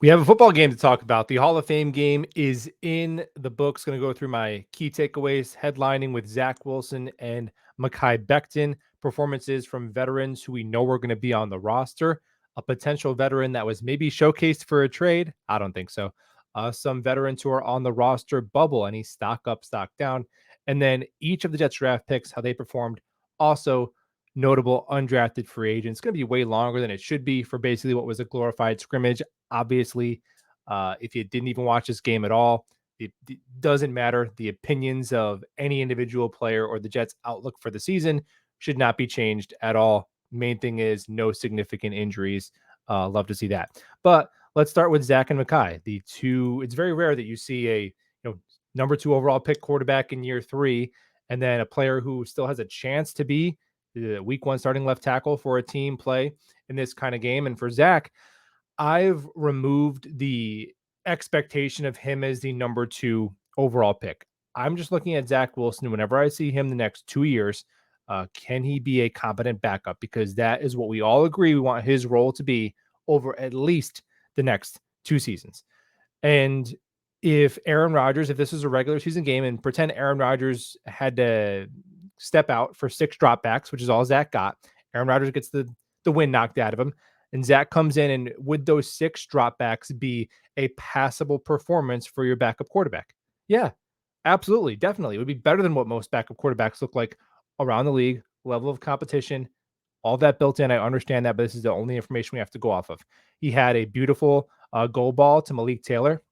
We have a football game to talk about. The Hall of Fame game is in the books. Going to go through my key takeaways, headlining with Zach Wilson and Makai Becton. Performances from veterans who we know are going to be on the roster. A potential veteran that was maybe showcased for a trade. I don't think so. Some veterans who are on the roster bubble, any stock up, stock down. And then each of the Jets draft picks, how they performed. Also, notable undrafted free agents. It's going to be way longer than it should be for basically what was a glorified scrimmage. Obviously, if you didn't even watch this game at all, it doesn't matter. The opinions of any individual player or the Jets' outlook for the season should not be changed at all. Main thing is no significant injuries. Love to see that. But let's start with Zach and Makai. The two. It's very rare that you see a number 2 overall pick quarterback in year 3, and then a player who still has a chance to be the week 1 starting left tackle for a team play in this kind of game. And for Zach, I've removed the expectation of him as the number 2 overall pick. I'm just looking at Zach Wilson. Whenever I see him the next 2 years, can he be a competent backup? Because that is what we all agree we want his role to be over at least the next 2 seasons. And if Aaron Rodgers, if this is a regular season game and pretend Aaron Rodgers had to step out for 6 dropbacks, which is all Zach got, Aaron Rodgers gets the wind knocked out of him. And Zach comes in, and would those 6 dropbacks be a passable performance for your backup quarterback? Yeah, absolutely. Definitely. It would be better than what most backup quarterbacks look like around the league, level of competition, all that built in. I understand that, but this is the only information we have to go off of. He had a beautiful goal ball to Malik Taylor.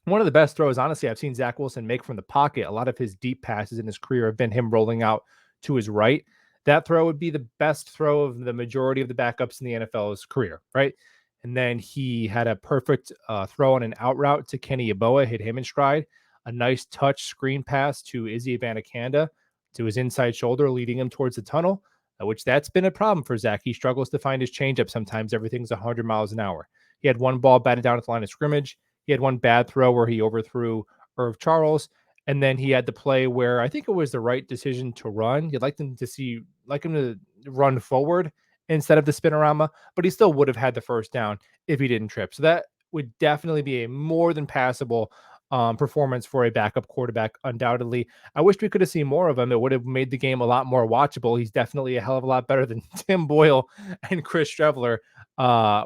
One of the best throws, honestly, I've seen Zach Wilson make from the pocket. A lot of his deep passes in his career have been him rolling out to his right. That throw would be the best throw of the majority of the backups in the NFL's career, right? And then he had a perfect throw on an out route to Kenny Yeboah, hit him in stride. A nice touch screen pass to Izzy Abanikanda to his inside shoulder, leading him towards the tunnel, which that's been a problem for Zach. He struggles to find his changeup sometimes. Everything's 100 miles an hour. He had one ball batted down at the line of scrimmage. He had one bad throw where he overthrew Irv Charles. And then he had the play where I think it was the right decision to run. You'd like him to run forward instead of the spinorama, but he still would have had the first down if he didn't trip. So that would definitely be a more than passable performance for a backup quarterback, undoubtedly. I wish we could have seen more of him. It would have made the game a lot more watchable. He's definitely a hell of a lot better than Tim Boyle and Chris Streveler.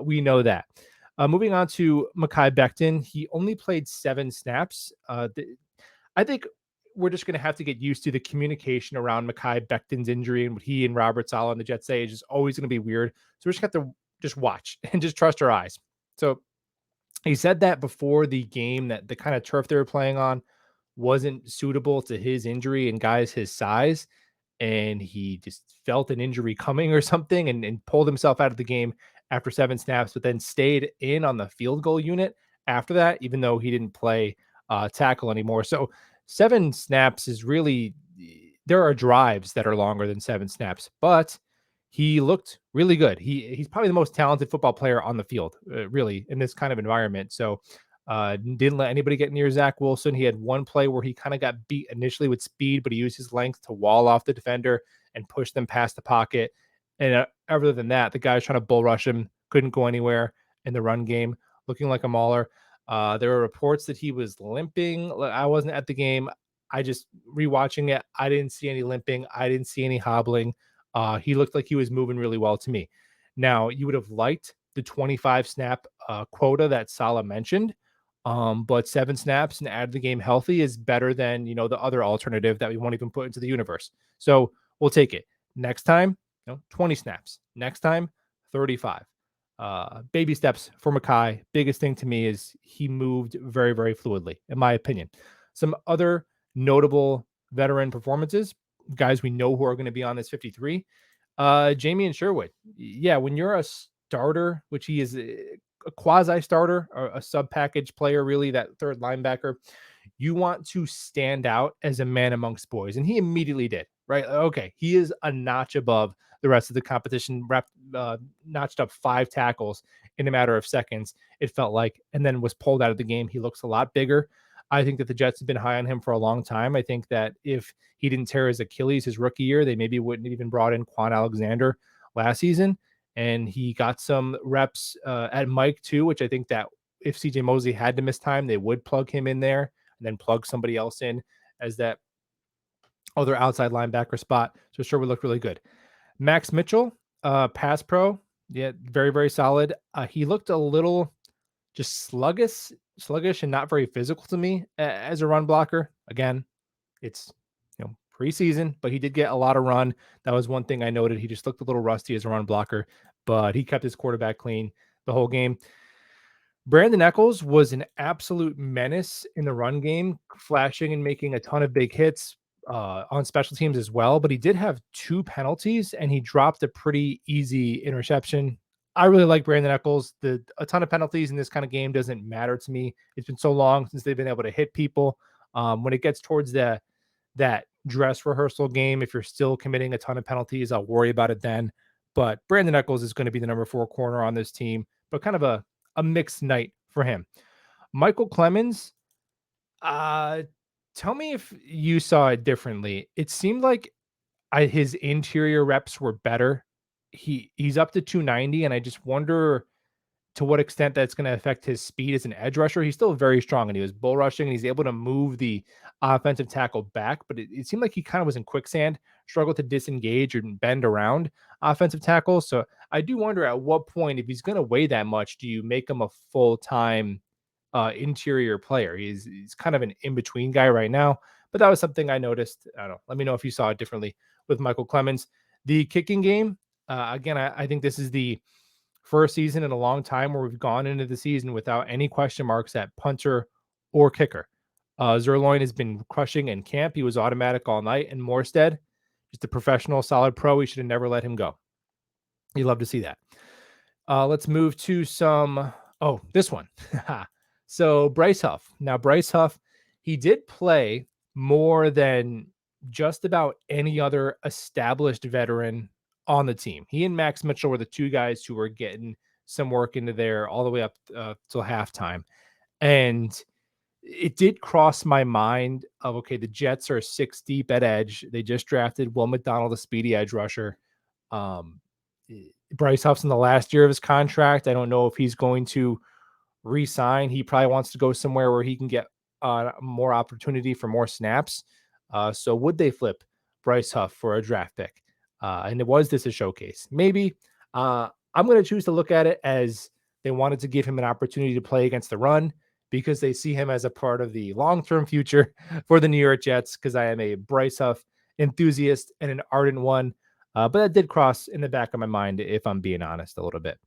We know that. Moving on to Makai Becton, he only played 7 snaps. I think we're just going to have to get used to the communication around Makai Becton's injury, and what he and Robert Saleh and the Jets say is just always going to be weird. So we just have to just watch and just trust our eyes. So he said that before the game that the kind of turf they were playing on wasn't suitable to his injury and guys his size. And he just felt an injury coming or something and pulled himself out of the game after 7 snaps, but then stayed in on the field goal unit after that, even though he didn't play tackle anymore. So 7 snaps is really, there are drives that are longer than 7 snaps, but he looked really good. He's probably the most talented football player on the field, really, in this kind of environment. So didn't let anybody get near Zach Wilson. He had one play where he kind of got beat initially with speed, but he used his length to wall off the defender and push them past the pocket. And other than that, the guys trying to bull rush him couldn't go anywhere in the run game, looking like a mauler. There were reports that he was limping. I wasn't at the game. I just rewatching it. I didn't see any limping. I didn't see any hobbling. He looked like he was moving really well to me. Now, you would have liked the 25 snap quota that Saleh mentioned. But 7 snaps and add the game healthy is better than, the other alternative that we won't even put into the universe. So we'll take it. Next time, 20 snaps. Next time, 35. Baby steps for Makai. Biggest thing to me is he moved very, very fluidly, in my opinion. Some other notable veteran performances, guys we know who are going to be on this 53. Jamie and Sherwood. Yeah, when you're a starter, which he is a quasi starter or a sub package player, really, that third linebacker, you want to stand out as a man amongst boys. And he immediately did, right? Okay. He is a notch above the rest of the competition, notched up 5 tackles in a matter of seconds, it felt like, and then was pulled out of the game. He looks a lot bigger. I think that the Jets have been high on him for a long time. I think that if he didn't tear his Achilles his rookie year, they maybe wouldn't have even brought in Quan Alexander last season. And he got some reps at Mike too, which I think that if CJ Mosley had to miss time, they would plug him in there and then plug somebody else in as that other outside linebacker spot. So sure would look really good. Max Mitchell, pass pro. Yeah, very, very solid. He looked a little just sluggish and not very physical to me as a run blocker. Again, it's preseason, but he did get a lot of run. That was one thing I noted. He just looked a little rusty as a run blocker, but he kept his quarterback clean the whole game. Brandon Echols was an absolute menace in the run game, flashing and making a ton of big hits on special teams as well. But he did have 2 penalties, and he dropped a pretty easy interception. I really like Brandon Echols. A ton of penalties in this kind of game doesn't matter to me. It's been so long since they've been able to hit people. When it gets towards that dress rehearsal game, if you're still committing a ton of penalties, I'll worry about it then. But Brandon Echols is going to be the number 4 corner on this team, but kind of a mixed night for him. Michael Clemens, tell me if you saw it differently. It seemed like his interior reps were better. He's up to 290, and I just wonder to what extent that's going to affect his speed as an edge rusher. He's still very strong, and he was bull rushing, and he's able to move the offensive tackle back, but it seemed like he kind of was in quicksand, struggled to disengage or bend around offensive tackle. So I do wonder at what point, if he's going to weigh that much, do you make him a full-time interior player? He's kind of an in-between guy right now, but that was something I noticed. I don't know. Let me know if you saw it differently with Michael Clemens. The kicking game, again, I think this is the first season in a long time where we've gone into the season without any question marks at punter or kicker. Zerloin has been crushing in camp. He was automatic all night. And Morstead, just a professional, solid pro. We should have never let him go. You'd love to see that. Let's move to this one. So Bryce Huff. Now, Bryce Huff, he did play more than just about any other established veteran on the team. He and Max Mitchell were the 2 guys who were getting some work into there all the way up till halftime. And it did cross my mind of, okay, the Jets are 6 deep at edge. They just drafted Will McDonald, a speedy edge rusher. Bryce Huff's in the last year of his contract. I don't know if he's going to re-sign. He probably wants to go somewhere where he can get more opportunity for more snaps. So would they flip Bryce Huff for a draft pick? And was this a showcase? Maybe. I'm going to choose to look at it as they wanted to give him an opportunity to play against the run because they see him as a part of the long-term future for the New York Jets, because I am a Bryce Huff enthusiast and an ardent one. But that did cross in the back of my mind, if I'm being honest, a little bit.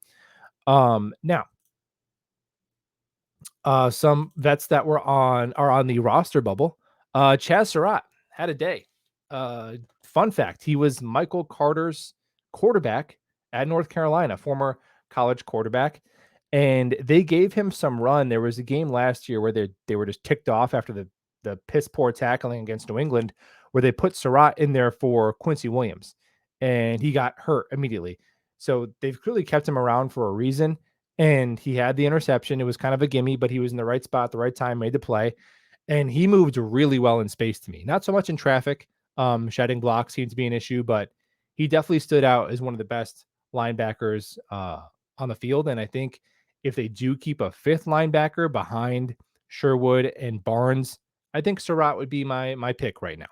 Now, some vets that are on the roster bubble. Chaz Surratt had a day. Fun fact, he was Michael Carter's quarterback at North Carolina, former college quarterback, and they gave him some run. There was a game last year where they were just ticked off after the piss poor tackling against New England, where they put Surratt in there for Quincy Williams, and he got hurt immediately. So they've clearly kept him around for a reason. And he had the interception. It was kind of a gimme, but he was in the right spot at the right time, made the play. And he moved really well in space to me. Not so much in traffic. Shedding blocks seemed to be an issue, but he definitely stood out as one of the best linebackers on the field. And I think if they do keep a 5th linebacker behind Sherwood and Barnes, I think Surratt would be my pick right now.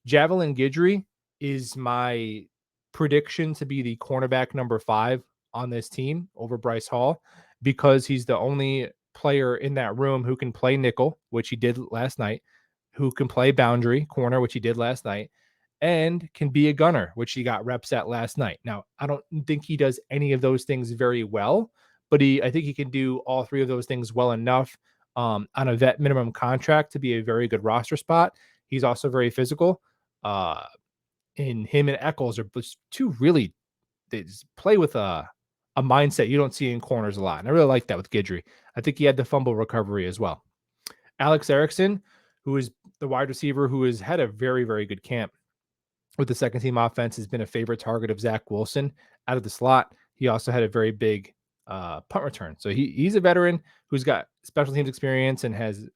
Javelin Guidry is my prediction to be the cornerback number 5 on this team over Bryce Hall, because he's the only player in that room who can play nickel, which he did last night, who can play boundary corner, which he did last night, and can be a gunner, which he got reps at last night. Now, I don't think he does any of those things very well, but I think he can do all 3 of those things well enough on a vet minimum contract to be a very good roster spot. He's also very physical. And him and Echols are 2 really, they just play with a mindset you don't see in corners a lot. And I really like that with Guidry. I think he had the fumble recovery as well. Alex Erickson, who is the wide receiver who has had a very, very good camp with the second team offense, has been a favorite target of Zach Wilson out of the slot. He also had a very big punt return. So he's a veteran who's got special teams experience and has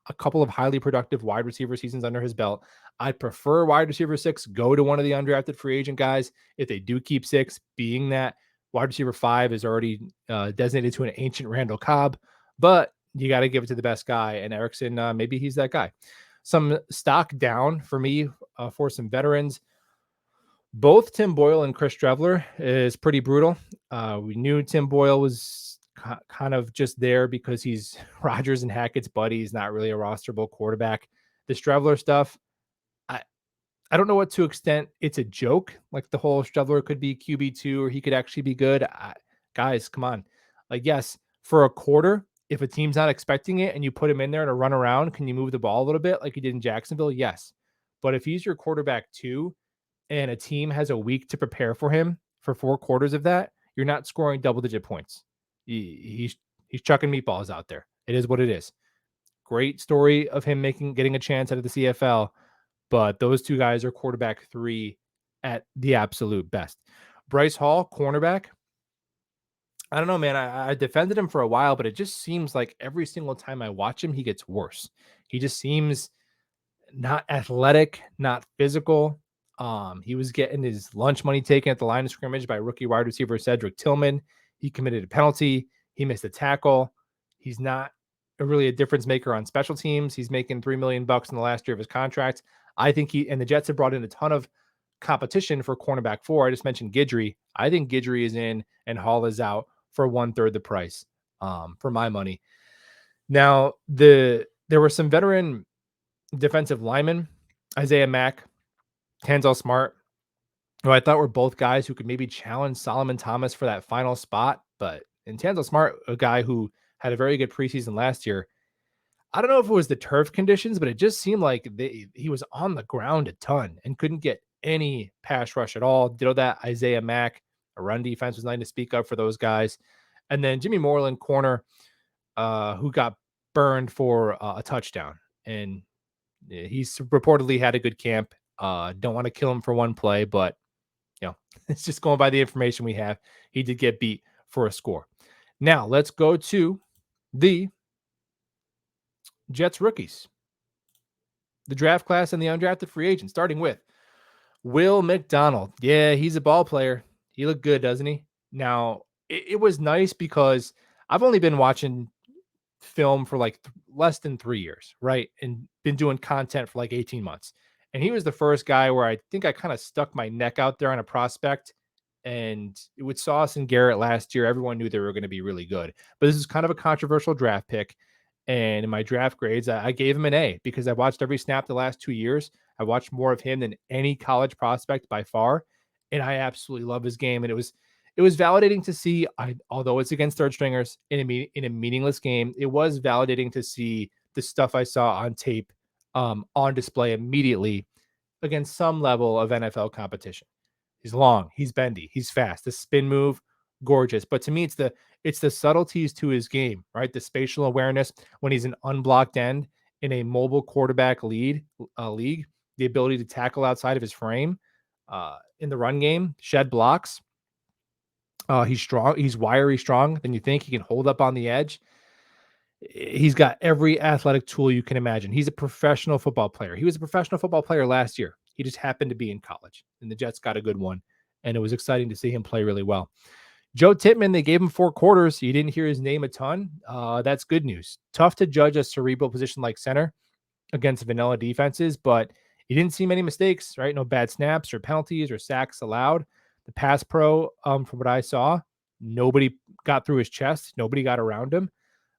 a couple of highly productive wide receiver seasons under his belt. I'd prefer wide receiver 6 go to one of the undrafted free agent guys if they do keep 6, being that Wide receiver 5 is already designated to an ancient Randall Cobb, but you got to give it to the best guy. And Erickson, maybe he's that guy. Some stock down for me for some veterans. Both Tim Boyle and Chris Trevler is pretty brutal. We knew Tim Boyle was kind of just there because he's Rodgers and Hackett's buddy. He's not really a rosterable quarterback. The Trevler stuff, I I don't know what to extent it's a joke. Like the whole Strevler could be QB2 or he could actually be good. Guys, come on. Like, yes, for a quarter, if a team's not expecting it and you put him in there to run around, can you move the ball a little bit like you did in Jacksonville? Yes. But if he's your quarterback too, and a team has a week to prepare for him for 4 quarters of that, you're not scoring double-digit points. He's chucking meatballs out there. It is what it is. Great story of him getting a chance out of the CFL, but those two guys are quarterback 3 at the absolute best. Bryce Hall, cornerback. I don't know, man. I defended him for a while, but it just seems like every single time I watch him, he gets worse. He just seems not athletic, not physical. He was getting his lunch money taken at the line of scrimmage by rookie wide receiver Cedric Tillman. He committed a penalty. He missed a tackle. He's not really a difference maker on special teams. He's making $3 million in the last year of his contract. I think the Jets have brought in a ton of competition for cornerback 4. I just mentioned Guidry. I think Guidry is in and Hall is out for 1/3 the price, for my money. Now, there were some veteran defensive linemen, Isaiah Mack, Tanzel Smart, who I thought were both guys who could maybe challenge Solomon Thomas for that final spot. But in Tanzel Smart, a guy who had a very good preseason last year, I don't know if it was the turf conditions, but it just seemed like he was on the ground a ton and couldn't get any pass rush at all. Ditto that Isaiah Mack. A run defense was nothing to speak of for those guys. And then Jimmy Moreland, corner, who got burned for a touchdown. And he's reportedly had a good camp. Don't want to kill him for one play, but it's just going by the information we have. He did get beat for a score. Now let's go to the Jets rookies, the draft class and the undrafted free agent, starting with Will McDonald. Yeah, he's a ball player. He looked good, doesn't he? Now, it was nice because I've only been watching film for like less than 3 years, right? And been doing content for like 18 months. And he was the first guy where I think I kind of stuck my neck out there on a prospect. And with Sauce and Garrett last year, everyone knew they were going to be really good. But this is kind of a controversial draft pick. And in my draft grades, I gave him an A because I watched every snap the last 2 years. I watched more of him than any college prospect by far. And I absolutely love his game. And it was validating to see, although it's against third stringers in a meaningless game, it was validating to see the stuff I saw on tape on display immediately against some level of NFL competition. He's long, he's bendy, he's fast. The spin move, gorgeous. But to me, it's the subtleties to his game, right? The spatial awareness when he's an unblocked end in a mobile quarterback league, the ability to tackle outside of his frame in the run game, shed blocks. He's strong. He's wiry, strong than you think. He can hold up on the edge. He's got every athletic tool you can imagine. He's a professional football player. He was a professional football player last year. He just happened to be in college, and the Jets got a good one, and it was exciting to see him play really well. Joe Tippmann, they gave him 4 quarters. You didn't hear his name a ton. That's good news. Tough to judge a cerebral position like center against vanilla defenses, but you didn't see many mistakes, right? No bad snaps or penalties or sacks allowed. The pass pro, from what I saw, nobody got through his chest. Nobody got around him.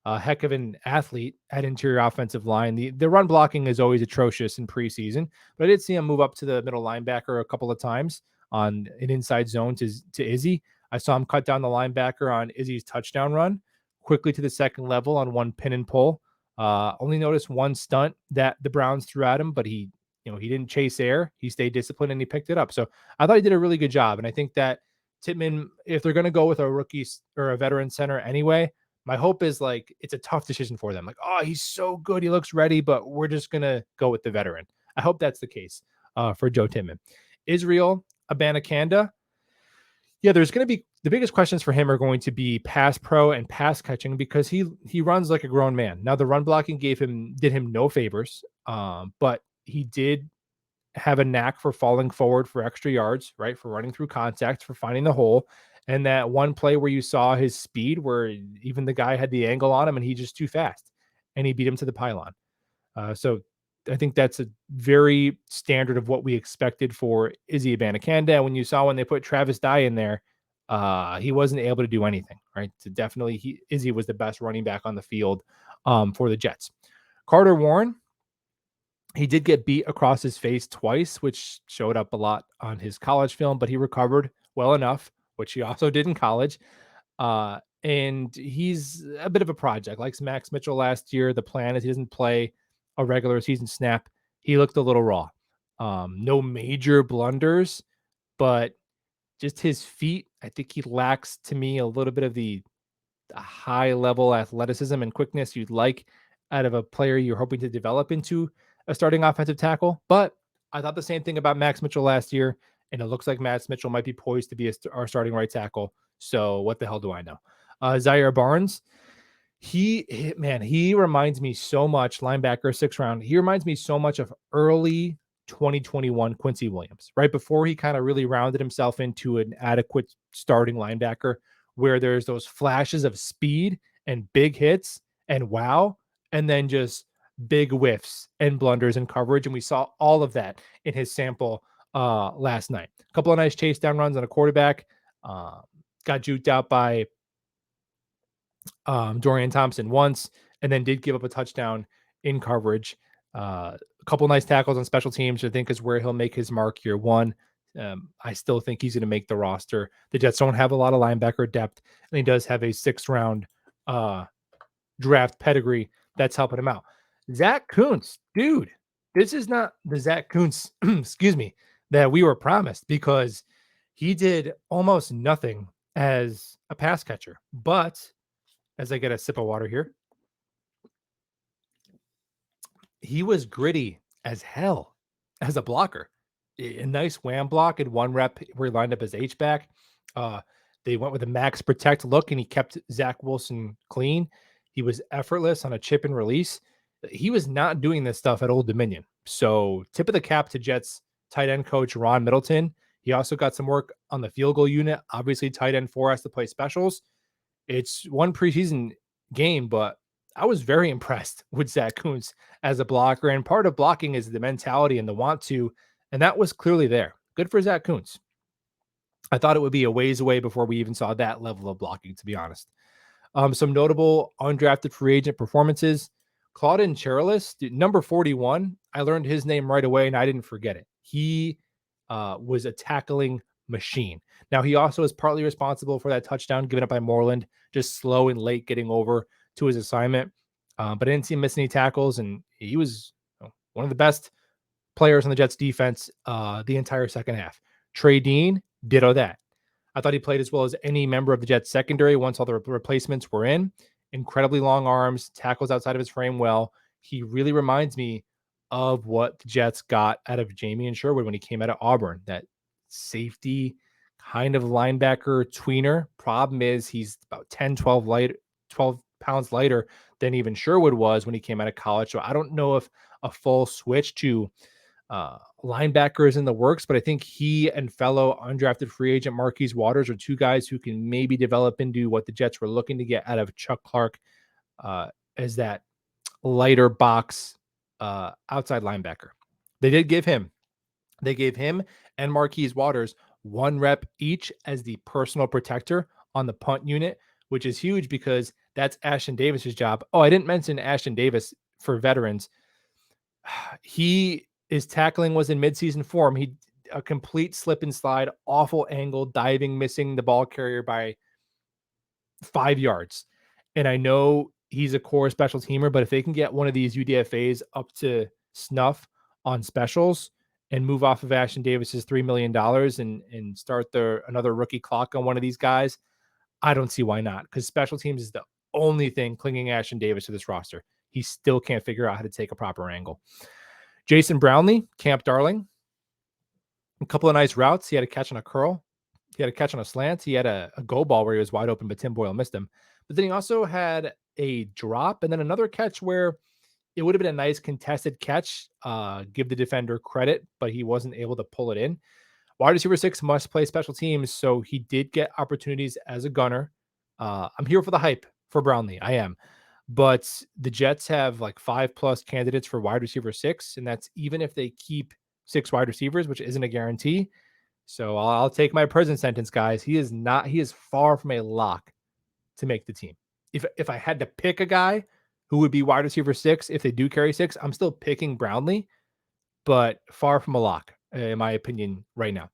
A heck of an athlete at interior offensive line. The run blocking is always atrocious in preseason, but I did see him move up to the middle linebacker a couple of times on an inside zone to Izzy. I saw him cut down the linebacker on Izzy's touchdown run quickly to the second level on one pin and pull. Only noticed one stunt that the Browns threw at him, but he didn't chase air. He stayed disciplined and he picked it up. So I thought he did a really good job. And I think that Tippmann, if they're going to go with a rookie or a veteran center anyway, my hope is like it's a tough decision for them. Like, oh, he's so good, he looks ready, but we're just gonna go with the veteran. I hope that's the case for Joe Tippmann. Israel Abanikanda. Yeah, there's going to be the biggest questions for him are going to be pass pro and pass catching because he runs like a grown man. Now the run blocking did him no favors, but he did have a knack for falling forward for extra yards, right? For running through contact, for finding the hole. And that one play where you saw his speed, where even the guy had the angle on him and he just too fast, and he beat him to the pylon. So I think that's a very standard of what we expected for Izzy Abanikanda. When you saw when they put Travis Dye in there, he wasn't able to do anything, right? So definitely Izzy was the best running back on the field for the Jets. Carter Warren, he did get beat across his face twice, which showed up a lot on his college film, but he recovered well enough, which he also did in college. And he's a bit of a project. Like Max Mitchell last year, the plan is he doesn't play a regular season snap. He looked a little raw. No major blunders, but just his feet. I think he lacks to me a little bit of the high level athleticism and quickness you'd like out of a player you're hoping to develop into a starting offensive tackle. But I thought the same thing about Max Mitchell last year, and it looks like Max Mitchell might be poised to be our starting right tackle. So what the hell do I know? Zaire Barnes, he reminds me so much, linebacker, 6th round. He reminds me so much of early 2021 Quincy Williams, right before he kind of really rounded himself into an adequate starting linebacker, where there's those flashes of speed and big hits and wow, and then just big whiffs and blunders and coverage. And we saw all of that in his sample last night. A couple of nice chase down runs on a quarterback. Got juked out by Dorian Thompson once, and then did give up a touchdown in coverage. A couple nice tackles on special teams, I think, is where he'll make his mark year one. I still think he's going to make the roster. The Jets don't have a lot of linebacker depth, and he does have a 6th round draft pedigree that's helping him out. Zach Kuntz, dude, this is not the Zach Kuntz, excuse me, that we were promised, because he did almost nothing as a pass catcher. But as I get a sip of water here, he was gritty as hell as a blocker. A nice wham block in one rep where he lined up as H-back. They went with a max protect look, and he kept Zach Wilson clean. He was effortless on a chip and release. He was not doing this stuff at Old Dominion. So tip of the cap to Jets tight end coach Ron Middleton. He also got some work on the field goal unit. Obviously, tight end 4 has to play specials. It's one preseason game, but I was very impressed with Zach Kuntz as a blocker. And part of blocking is the mentality and the want to, and that was clearly there. Good for Zach Kuntz. I thought it would be a ways away before we even saw that level of blocking, to be honest. Some notable undrafted free agent performances. Claudin Cherilus, number 41. I learned his name right away, and I didn't forget it. He was a tackling machine. Now, he also is partly responsible for that touchdown given up by Moreland, just slow and late getting over to his assignment. But I didn't see him miss any tackles, and he was one of the best players on the Jets defense the entire second half. Trey Dean, ditto that. I thought he played as well as any member of the Jets secondary once all the replacements were in. Incredibly long arms, tackles outside of his frame well. He really reminds me of what the Jets got out of Jamie and Sherwood when he came out of Auburn. That safety kind of linebacker tweener. Problem is he's about 10, 12 pounds lighter than even Sherwood was when he came out of college. So I don't know if a full switch to linebackers in the works, but I think he and fellow undrafted free agent Marquise Waters are two guys who can maybe develop into what the Jets were looking to get out of Chuck Clark as that lighter box outside linebacker. They gave him and Marquise Waters 1 rep each as the personal protector on the punt unit, which is huge because that's Ashton Davis's job. Oh, I didn't mention Ashton Davis for veterans. His tackling was in midseason form. He a complete slip and slide, awful angle, diving, missing the ball carrier by 5 yards. And I know he's a core special teamer, but if they can get one of these UDFAs up to snuff on specials and move off of Ashton Davis's $3 million and start another rookie clock on one of these guys, I don't see why not, because special teams is the only thing clinging Ashton Davis to this roster. He still can't figure out how to take a proper angle. Jason Brownlee, camp darling. A couple of nice routes. He had a catch on a curl. He had a catch on a slant. He had a go ball where he was wide open, but Tim Boyle missed him. But then he also had a drop and then another catch where it would have been a nice contested catch. Give the defender credit, but he wasn't able to pull it in. Wide receiver 6 must play special teams, so he did get opportunities as a gunner. I'm here for the hype for Brownlee. I am. But the Jets have like 5+ candidates for wide receiver 6, and that's even if they keep 6 wide receivers, which isn't a guarantee. So I'll take my prison sentence, guys. He is far from a lock to make the team. If I had to pick a guy who would be wide receiver 6 if they do carry 6, I'm still picking Brownlee, but far from a lock, in my opinion, right now.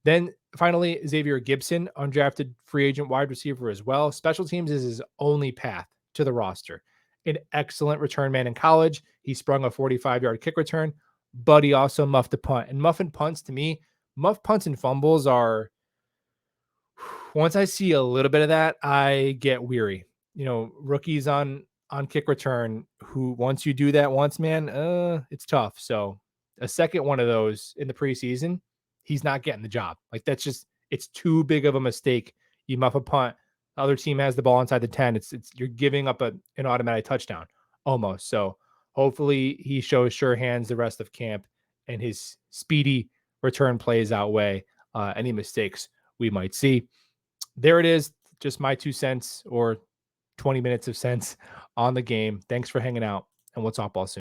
Then finally, Xavier Gibson, undrafted free agent wide receiver as well. Special teams is his only path to the roster. An excellent return man in college. He sprung a 45-yard kick return, but he also muffed a punt. And muffing punts, to me, muff punts and fumbles are, once I see a little bit of that, I get weary. Rookies on kick return who, once you do that once, man, it's tough. So a second one of those in the preseason, he's not getting the job. Like, that's just, it's too big of a mistake. You muff a punt, the other team has the ball inside the 10. It's you're giving up an automatic touchdown almost. So hopefully he shows sure hands the rest of camp, and his speedy return plays outweigh any mistakes we might see. There it is. Just my 2 cents, or 20 minutes of sense on the game. Thanks for hanging out, and we'll talk ball soon.